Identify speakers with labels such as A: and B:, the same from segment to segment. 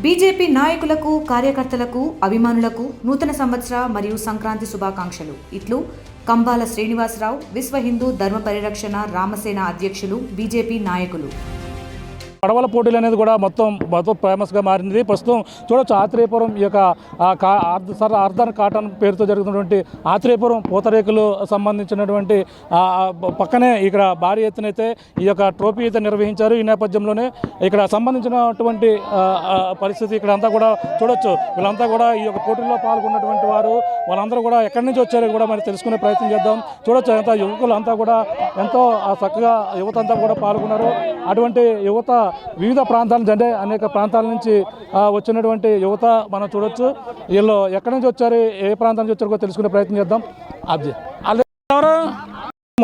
A: BJP నాయకులకు, కార్యకర్తలకు, అభిమానులకు నూతన సంవత్సర మరియు సంక్రాంతి శుభాకాంక్షలు. ఇట్లు కంబాల శ్రీనివాసరావు, విశ్వ హిందూ ధర్మ పరిరక్షణ రామసేన అధ్యక్షులు, బీజేపీ నాయకులు.
B: పడవల పోటీలు అనేది కూడా మొత్తం ఫేమస్గా మారింది. ప్రస్తుతం చూడొచ్చు ఆత్రేయపురం ఈ యొక్క అర్ధన్ కాటన్ పేరుతో జరుగుతున్నటువంటి ఆత్రేయపురం పూతరేకులు సంబంధించినటువంటి పక్కనే ఇక్కడ భారీ ఎత్తునైతే ఈ యొక్క ట్రోఫీ అయితే నిర్వహించారు. ఈ నేపథ్యంలోనే ఇక్కడ సంబంధించినటువంటి పరిస్థితి ఇక్కడ అంతా కూడా చూడొచ్చు. వీళ్ళంతా కూడా ఈ యొక్క పోటీల్లో పాల్గొన్నటువంటి వారు వాళ్ళందరూ కూడా ఎక్కడి నుంచి వచ్చారో కూడా మరి తెలుసుకునే ప్రయత్నం చేద్దాం. చూడొచ్చు అంతా యువకులు అంతా కూడా ఎంతో చక్కగా యువత అంతా కూడా పాల్గొన్నారు. అటువంటి యువత వివిధ ప్రాంతాల నుంచి, అనేక ప్రాంతాల నుంచి వచ్చినటువంటి యువత మనం చూడొచ్చు. వీళ్ళు ఎక్కడి నుంచి వచ్చారు, ఏ ప్రాంతం నుంచి వచ్చారో తెలుసుకునే ప్రయత్నం చేద్దాం.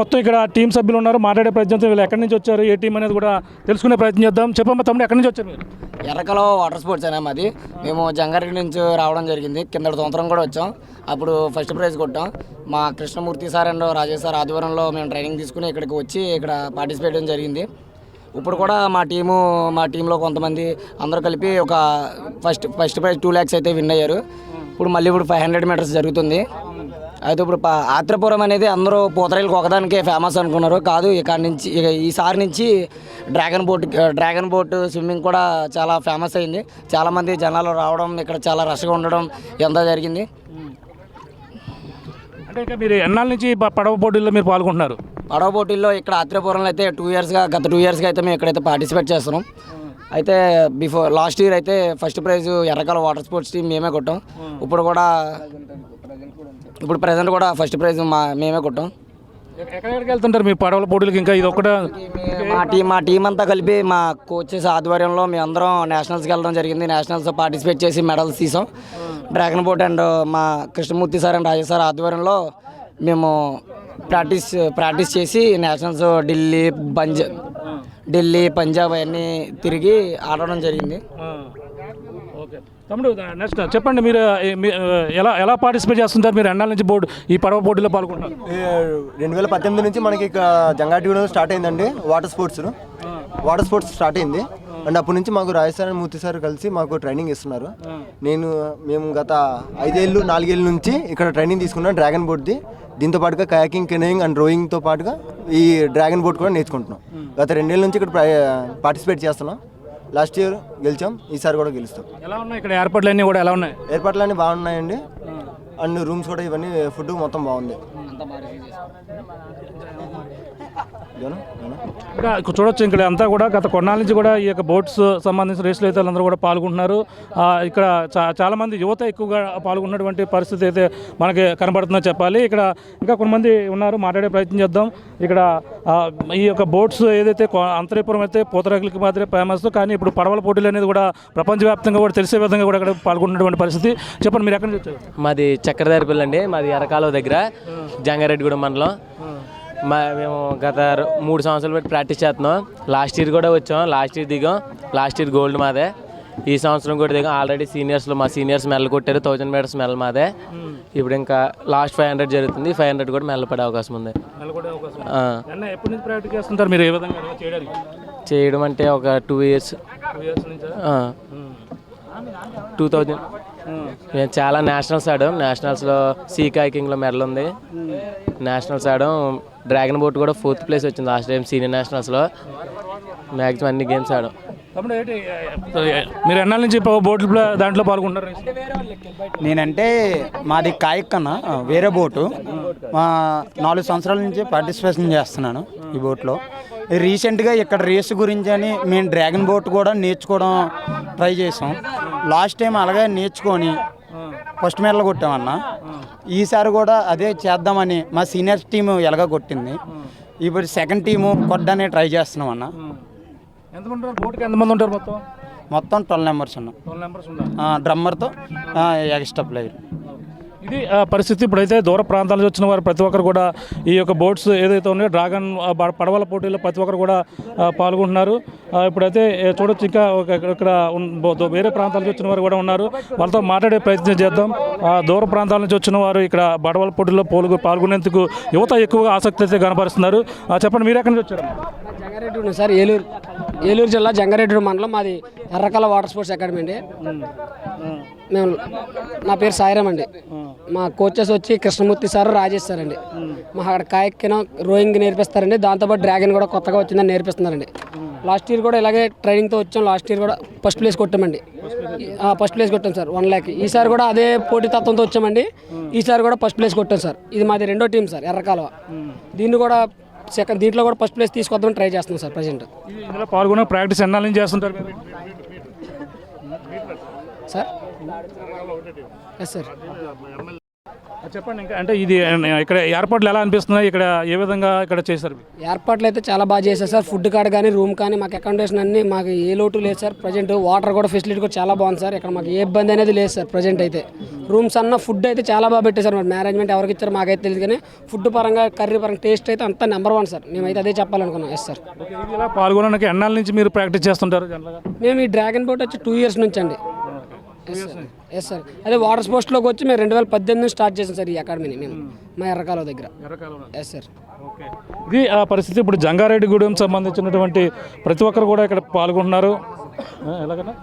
B: మొత్తం ఇక్కడ టీం సభ్యులు ఉన్నారు, మాట్లాడే ప్రయత్నం. వీళ్ళు ఎక్కడి నుంచి వచ్చారు, ఏ టీం అనేది కూడా తెలుసుకునే ప్రయత్నం చేద్దాం. చెప్పమ్మా తమ్ముడు, ఎక్కడి నుంచి వచ్చారు మీరు?
C: ఎర్రకలో వాటర్ స్పోర్ట్స్ అనే మాది. మేము జంగారెడ్డి నుంచి రావడం జరిగింది. కిందటి సంవత్సరం కూడా వచ్చాం, అప్పుడు ఫస్ట్ ప్రైజ్ కొట్టాం. మా Krishnamurthy sir and Rajesh sir ఆధ్వర్యంలో మేము ట్రైనింగ్ తీసుకుని ఇక్కడికి వచ్చి ఇక్కడ పార్టిసిపేట్ చేయడం జరిగింది. ఇప్పుడు కూడా మా టీంలో కొంతమంది అందరూ కలిపి ఒక ఫస్ట్ ప్రైజ్ 2 lakhs అయితే విన్ అయ్యారు. ఇప్పుడు మళ్ళీ 500 meters జరుగుతుంది. అయితే ఇప్పుడు ఆత్రేయపురం అనేది అందరూ పూతరేకులకు ఒకదానికే ఫేమస్ అనుకున్నారు. కాదు, ఈసారి నుంచి డ్రాగన్ బోట్ స్విమ్మింగ్ కూడా చాలా ఫేమస్ అయింది. చాలామంది జనాలు రావడం, ఇక్కడ చాలా రష్గా ఉండడం ఎంత జరిగింది.
B: అంటే మీరు ఎన్నాళ్ళ నుంచి పడవ పోటీల్లో మీరు పాల్గొంటున్నారు?
C: పడవ పోటీల్లో ఇక్కడ ఆత్రేయపురంలో అయితే గత 2 yearsగా అయితే మేము ఇక్కడైతే పార్టిసిపేట్ చేస్తున్నాం. అయితే లాస్ట్ ఇయర్ అయితే ఫస్ట్ ప్రైజ్ ఎర్రకాల వాటర్ స్పోర్ట్స్ టీం మేమే కొట్టాం. ఇప్పుడు ప్రజెంట్ కూడా ఫస్ట్ ప్రైజ్ మేమే కొట్టాం.
B: ఎక్కడికి వెళ్తుంటారు మీ పడవల పోటీలకి? ఇంకా ఇది ఒకటే
C: మా టీం అంతా కలిపి మా కోచెస్ ఆధ్వర్యంలో మేమందరం నేషనల్స్కి వెళ్ళడం జరిగింది. నేషనల్స్ పార్టిసిపేట్ చేసి మెడల్స్ తీసాం. డ్రాగన్ బోట్ అండ్ మా Krishnamurthy sir and Rajesh sir ఆధ్వర్యంలో మేము ప్రాక్టీస్ చేసి నేషనల్స్ ఢిల్లీ, పంజాబ్ అవన్నీ తిరిగి ఆడడం జరిగింది.
B: ఓకే తమ్ముడు, నెక్స్ట్ చెప్పండి, మీరు ఎలా పార్టిసిపేట్ చేస్తుంటారు? మీరు ఎన్నాళ్ళ నుంచి ఈ పడవ పోటీలో పాల్గొంటారు?
D: 2018 నుంచి మనకి ఇక జంగారెడ్డిగూడెంలో స్టార్ట్ అయిందండి వాటర్ స్పోర్ట్స్ స్టార్ట్ అయింది. అండ్ అప్పటి నుంచి మాకు రాజేష్ సార్, మూర్తి సార్ కలిసి మాకు ట్రైనింగ్ ఇస్తున్నారు. మేము గత 4 ఏళ్ళ నుంచి ఇక్కడ ట్రైనింగ్ తీసుకున్నాం డ్రాగన్ బోట్ది. దీంతో పాటుగా కయాకింగ్, కెనోయింగ్ అండ్ రోయింగ్తో పాటుగా ఈ డ్రాగన్ బోట్ కూడా నేర్చుకుంటున్నాం. గత 2 ఏళ్ళ నుంచి ఇక్కడ పార్టిసిపేట్ చేస్తున్నాం. లాస్ట్ ఇయర్ గెలిచాం, ఈసారి కూడా గెలుస్తాం.
B: ఎలా ఉన్నాయి ఇక్కడ ఏర్పాట్లన్నీ కూడా? ఎలా ఉన్నాయి?
D: ఏర్పాట్లన్నీ బాగున్నాయండి. అండ్ రూమ్స్ కూడా ఇవన్నీ ఫుడ్ మొత్తం బాగుంది.
B: ఇంకా చూడొచ్చు, ఇక్కడ అంతా కూడా గత కొన్నాళ్ళ నుంచి కూడా ఈ యొక్క బోట్స్ సంబంధించిన రేసులు అయితే అందరూ కూడా పాల్గొంటున్నారు. ఇక్కడ చాలామంది యువత ఎక్కువగా పాల్గొన్నటువంటి పరిస్థితి అయితే మనకి కనబడుతుందని చెప్పాలి. ఇక్కడ ఇంకా కొంతమంది ఉన్నారు, మాట్లాడే ప్రయత్నం చేద్దాం. ఇక్కడ ఈ యొక్క బోట్స్ ఏదైతే ఆత్రేయపురం అయితే పూతరేకులకి మాత్రమే ఫేమస్, కానీ ఇప్పుడు పడవల పోటీలు అనేది కూడా ప్రపంచవ్యాప్తంగా కూడా తెలిసే విధంగా కూడా ఇక్కడ పాల్గొన్నటువంటి పరిస్థితి. చెప్పండి, మీరు ఎక్కడి నుంచి వచ్చారు?
E: మాది చక్రధారిపల్లి అండి. మాది ఎర్రకాలువ దగ్గర జంగారెడ్డిగూడెం మండలం. మేము గత 3 సంవత్సరాలు పెట్టి ప్రాక్టీస్ చేస్తున్నాం. లాస్ట్ ఇయర్ కూడా వచ్చాం, లాస్ట్ ఇయర్ దిగాం. లాస్ట్ ఇయర్ గోల్డ్ మాదే. ఈ సంవత్సరం కూడా దిగాం. ఆల్రెడీ మా సీనియర్స్ మెడల్ కొట్టారు. 1000 meters మెడల్ మాదే. ఇప్పుడు ఇంకా లాస్ట్ 500 జరుగుతుంది. 500 కూడా మెడల్ పడే అవకాశం ఉంది. చేయడం అంటే ఒక 2 years 2000 మేము చాలా నేషనల్స్ ఆడాం. నేషనల్స్లో సీ కాకింగ్లో మెడల్ ఉంది. నేషనల్స్ ఆడాం. డ్రాగన్ బోట్ కూడా 4th place వచ్చింది లాస్ట్ టైం సీనియర్ నేషనల్స్లో. మ్యాక్సిమం అన్ని గేమ్స్ ఆడాం.
B: మీరు ఎన్నాళ్ళ నుంచి బోట్లు దాంట్లో పాల్గొంటారు?
F: నేనంటే మాది కాయక్ కన్నా వేరే బోటు. 4 సంవత్సరాల నుంచి పార్టిసిపేషన్ చేస్తున్నాను ఈ బోట్లో. రీసెంట్గా ఇక్కడ రేసు గురించి అని మేము డ్రాగన్ బోట్ కూడా నేర్చుకోవడం ట్రై చేసాం. లాస్ట్ టైం అలాగే నేర్చుకొని ఫస్ట్ మెడల్ కొట్టామన్న. ఈసారి కూడా అదే చేద్దామని మా సీనియర్ టీము ఎలాగ కొట్టింది. ఇప్పుడు సెకండ్ టీము కొట్టడానికి ట్రై చేస్తున్నాం అన్న.
B: ఎంతమంది ఉంటారు?
F: మొత్తం 12 members ఉన్నాం. డ్రమ్మర్తో ఎక్స్ట్రా ప్లేయర్.
B: ఇది పరిస్థితి. ఇప్పుడైతే దూర ప్రాంతాల నుంచి వచ్చిన వారు ప్రతి ఒక్కరు కూడా ఈ యొక్క బోట్స్ ఏదైతే ఉన్నాయో డ్రాగన్ పడవల పోటీల్లో ప్రతి ఒక్కరు కూడా పాల్గొంటున్నారు. ఇప్పుడైతే చూడొచ్చు, ఇంకా ఇక్కడ వేరే ప్రాంతాల నుంచి వచ్చిన వారు కూడా ఉన్నారు. వాళ్ళతో మాట్లాడే ప్రయత్నం చేద్దాం. దూర ప్రాంతాల నుంచి వచ్చిన వారు ఇక్కడ పడవల పోటీల్లో పాల్గొనేందుకు యువత ఎక్కువగా ఆసక్తి అయితే కనపరుస్తున్నారు. చెప్పండి, మీరు ఎక్కడి నుంచి వచ్చారు?
G: జంగారెడ్డి సార్, ఏలూరు. ఏలూరు జిల్లా జంగారెడ్డి మండలం, మాది ఎర్రకాల వాటర్ స్పోర్ట్స్ అకాడమీ అండి. మేము నా పేరు సాయిరామ్ అండి. మా కోచెస్ వచ్చి కృష్ణమూర్తి సార్, రాజేష్ సార్ అండి. మాకు అక్కడ కాయక్కిన రోయింగ్ నేర్పిస్తారండి. దాంతోపాటు డ్రాగన్ కూడా కొత్తగా వచ్చిందని నేర్పిస్తున్నారండి. లాస్ట్ ఇయర్ కూడా ఇలాగే ట్రైనింగ్తో వచ్చాం. లాస్ట్ ఇయర్ కూడా ఫస్ట్ ప్లేస్ కొట్టామండి. ఫస్ట్ ప్లేస్ కొట్టాం సార్ 1 lakh. ఈసారి కూడా అదే పోటీ తత్వంతో వచ్చామండి. ఈసారి కూడా ఫస్ట్ ప్లేస్ కొట్టాం సార్. ఇది మాది 2వ టీం సార్ ఎర్రకాలువ. దీంట్లో కూడా ఫస్ట్ ప్లేస్ తీసుకొద్దామని ట్రై చేస్తున్నాం సార్ ప్రజెంట్.
B: ఇందులో పాల్గొన్న ప్రాక్టీస్ ఎన్నాళ్ళ నుంచి చేస్తుంటారు
G: సార్? Yes sir.
B: చెప్పండి. ఇంకా అంటే ఇది ఇక్కడ ఏర్పాట్లు ఎలా అనిపిస్తున్నాయి, ఇక్కడ ఏ విధంగా ఇక్కడ చేశారు?
G: ఏర్పాట్లు అయితే చాలా బాగా చేశారు సార్. ఫుడ్ కార్డ్ కానీ రూమ్ కానీ మాకు అకామిడేషన్ అన్ని మాకు ఏ లోటు లేదు సార్. ప్రజెంట్ వాటర్ కూడా ఫెసిలిటీ కూడా చాలా బాగుంది సార్. ఇక్కడ మాకు ఏ ఇబ్బంది అనేది లేదు సార్. ప్రజెంట్ అయితే రూమ్స్ అన్న ఫుడ్ అయితే చాలా బాగా పెట్టేశారు. మరి మేనేజ్మెంట్ ఎవరికి ఇచ్చారు మాకైతే తెలియదు, కానీ ఫుడ్ పరంగా కర్రీ పరంగా టేస్ట్ అయితే అంతా నెంబర్ 1 సార్. మేమైతే అదే చెప్పాలనుకున్నాం. Yes sir.
B: ఇలా పాల్గొనడానికి ఎన్నాళ్ళ నుంచి మీరు ప్రాక్టీస్ చేస్తుంటారు?
G: మేము ఈ డ్రాగన్ బోట్ వచ్చి 2 years నుంచి అండి. Yes sir. అదే వాటర్ స్పోర్ట్స్లోకి వచ్చి మేము 2018 స్టార్ట్ చేసాం సార్ ఈ అకాడమీని మేము మా ఎర్రకాలువ దగ్గర. Yes sir.
B: ఇది ఆ పరిస్థితి. ఇప్పుడు జంగారెడ్డిగూడెం సంబంధించినటువంటి ప్రతి ఒక్కరు కూడా ఇక్కడ పాల్గొంటున్నారు. ఎలాగన్నా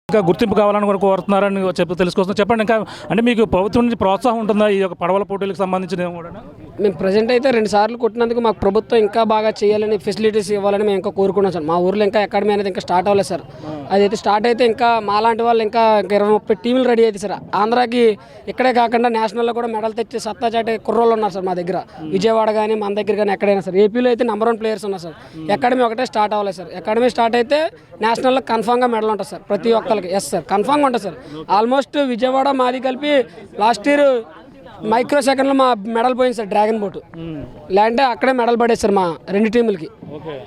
B: ఇంకా గుర్తింపు కావాలని కూడా కోరుతున్నారని తెలుసుకొస్తున్నారు. చెప్పండి. ఇంకా అంటే మీకు ప్రభుత్వం నుంచి ప్రోత్సాహం ఉంటుందా ఈ యొక్క పడవల పోటీలకు సంబంధించిన?
G: మేము ప్రజెంట్ అయితే 2 సార్లు కొట్టినందుకు మాకు ప్రభుత్వం ఇంకా బాగా చేయాలని, ఫెసిలిటీస్ ఇవ్వాలని మేము ఇంకా కోరుకున్నాం సార్. మా ఊర్లో ఇంకా అకాడమీ అనేది ఇంకా స్టార్ట్ అవ్వలేదు సార్. అదైతే స్టార్ట్ అయితే ఇంకా మాలాంటి వాళ్ళు ఇంకా 20-30 టీములు రెడీ అవుతాయి సార్. ఆంధ్రాకి ఇక్కడే కాకుండా నేషనల్లో కూడా మెడల్ తెచ్చి సత్తా చాటే కుర్రోళ్ళు ఉన్నారు సార్ మా దగ్గర. విజయవాడ కానీ మన దగ్గర కానీ ఎక్కడైనా సార్. ఏపీలో అయితే నెంబర్ 1 ప్లేయర్స్ ఉన్నారు సార్. అకాడమీ ఒకటే స్టార్ట్ అవ్వలేదు సార్. అకాడమీ స్టార్ట్ అయితే నేషనల్లో కన్ఫామ్గా మెడల్ ఉంటుంది సార్ ప్రతి ఒక్కరికి. ఎస్ సార్, కన్ఫామ్గా ఉంటుంది సార్. ఆల్మోస్ట్ విజయవాడ మాది కలిపి లాస్ట్ ఇయర్ మైక్రో సెకండ్లో మా మెడల్ పోయింది సార్ డ్రాగన్ బోట్. లేదంటే అక్కడే మెడల్ పడేది సార్ మా 2 టీములకి.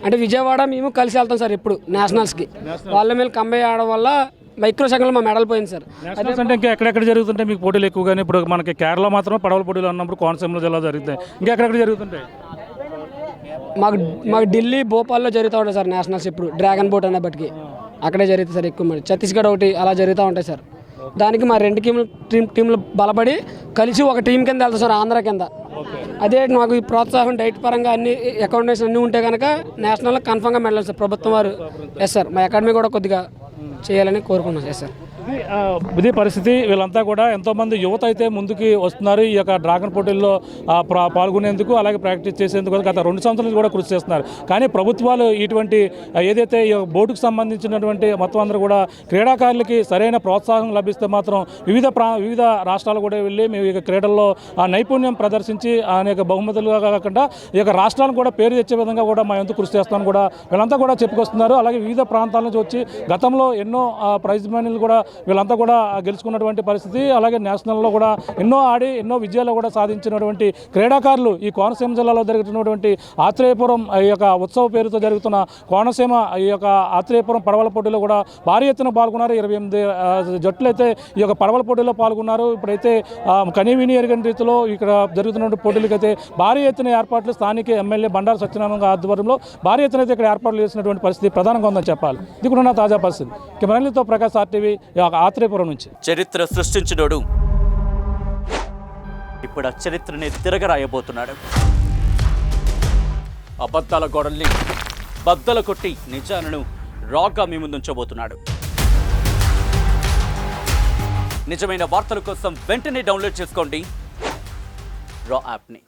G: అంటే విజయవాడ మేము కలిసి వెళ్తాం సార్ ఇప్పుడు నేషనల్స్కి. వాళ్ళ మీద కంబై ఆడడం వల్ల మైక్రో సెకండ్లో మా మెడల్ పోయింది సార్.
B: అంటే ఇంకా ఎక్కడెక్కడ జరుగుతుంటాయి మీకు పోటీలు ఎక్కువగానే? ఇప్పుడు మనకి కేరళ మాత్రమే పడవల పోటీలు అన్నప్పుడు కోనసీమ జిల్లా జరుగుతాయి. ఇంకా ఎక్కడెక్కడ జరుగుతుంటాయి?
G: మాకు ఢిల్లీ, భోపాల్లో జరుగుతూ ఉంటాయి సార్ నేషనల్స్. ఇప్పుడు డ్రాగన్ బోట్ అనే బట్టికి అక్కడే జరుగుతుంది సార్ ఎక్కువ. మరి ఛత్తీస్గఢ్ ఒకటి అలా జరుగుతూ ఉంటాయి సార్. దానికి మా 2 టీంలు బలపడి కలిసి ఒక టీం కింద వెళ్తాం సార్ ఆంధ్ర కింద. అదే మాకు ఈ ప్రోత్సాహం డైట్ పరంగా అన్ని అకామిడేషన్ అన్నీ ఉంటే కనుక నేషనల్లో కన్ఫామ్గా మెడల్ సార్ ప్రభుత్వం వారు. Yes sir. మా అకాడమీ కూడా కొద్దిగా చేయాలని కోరుకున్నాం. Yes sir.
B: ఇది పరిస్థితి. వీళ్ళంతా కూడా ఎంతోమంది యువత అయితే ముందుకి వస్తున్నారు ఈ యొక్క డ్రాగన్ పోటీల్లో పాల్గొనేందుకు, అలాగే ప్రాక్టీస్ చేసేందుకు గత 2 సంవత్సరాల నుంచి కూడా కృషి చేస్తున్నారు. కానీ ప్రభుత్వాలు ఇటువంటి ఏదైతే ఈ బోటుకు సంబంధించినటువంటి మొత్తం అందరూ కూడా క్రీడాకారులకి సరైన ప్రోత్సాహం లభిస్తే మాత్రం వివిధ రాష్ట్రాలు కూడా వెళ్ళి మేము ఈ క్రీడల్లో నైపుణ్యం ప్రదర్శించి అనేక బహుమతులుగా కాకుండా ఈ యొక్క రాష్ట్రాలను కూడా పేరు తెచ్చే విధంగా కూడా మా ఎంతో కృషి చేస్తామని కూడా వీళ్ళంతా కూడా చెప్పుకొస్తున్నారు. అలాగే వివిధ ప్రాంతాల నుంచి వచ్చి గతంలో ఎన్నో ప్రైజ్ మనీలు కూడా వీళ్ళంతా కూడా గెలుచుకున్నటువంటి పరిస్థితి. అలాగే నేషనల్లో కూడా ఎన్నో ఆడి ఎన్నో విజయాలు కూడా సాధించినటువంటి క్రీడాకారులు ఈ కోనసీమ జిల్లాలో జరుగుతున్నటువంటి ఆత్రేయపురం ఈ యొక్క ఉత్సవ పేరుతో జరుగుతున్న కోనసీమ ఈ యొక్క ఆత్రేయపురం పడవల పోటీలో కూడా భారీ ఎత్తున పాల్గొన్నారు. 28 జట్లు అయితే ఈ యొక్క పడవల పోటీలో పాల్గొన్నారు. ఇప్పుడైతే కనీవిని ఎరగని రీతిలో ఇక్కడ జరుగుతున్న పోటీలకు అయితే భారీ ఎత్తున ఏర్పాట్లు స్థానిక ఎమ్మెల్యే బండారు సత్యనారాయణ ఆధ్వర్యంలో భారీ ఎత్తున అయితే ఇక్కడ ఏర్పాట్లు చేసినటువంటి పరిస్థితి ప్రధానంగా ఉందని చెప్పాలి. ఇది కూడా తాజా పరిస్థితి. కెమెరాలతో ప్రకాష్ RTV ఆత్రేయపురం నుంచి.
H: చరిత్ర సృష్టించినోడు ఇప్పుడు ఆ చరిత్రని తిరగరాయబోతున్నాడు. అబద్ధాల గోడల్ని బద్దలు కొట్టి నిజాలను రాగా మీ ముందుంచబోతున్నాడు. నిజమైన వార్తల కోసం వెంటనే డౌన్లోడ్ చేసుకోండి రా యాప్ని.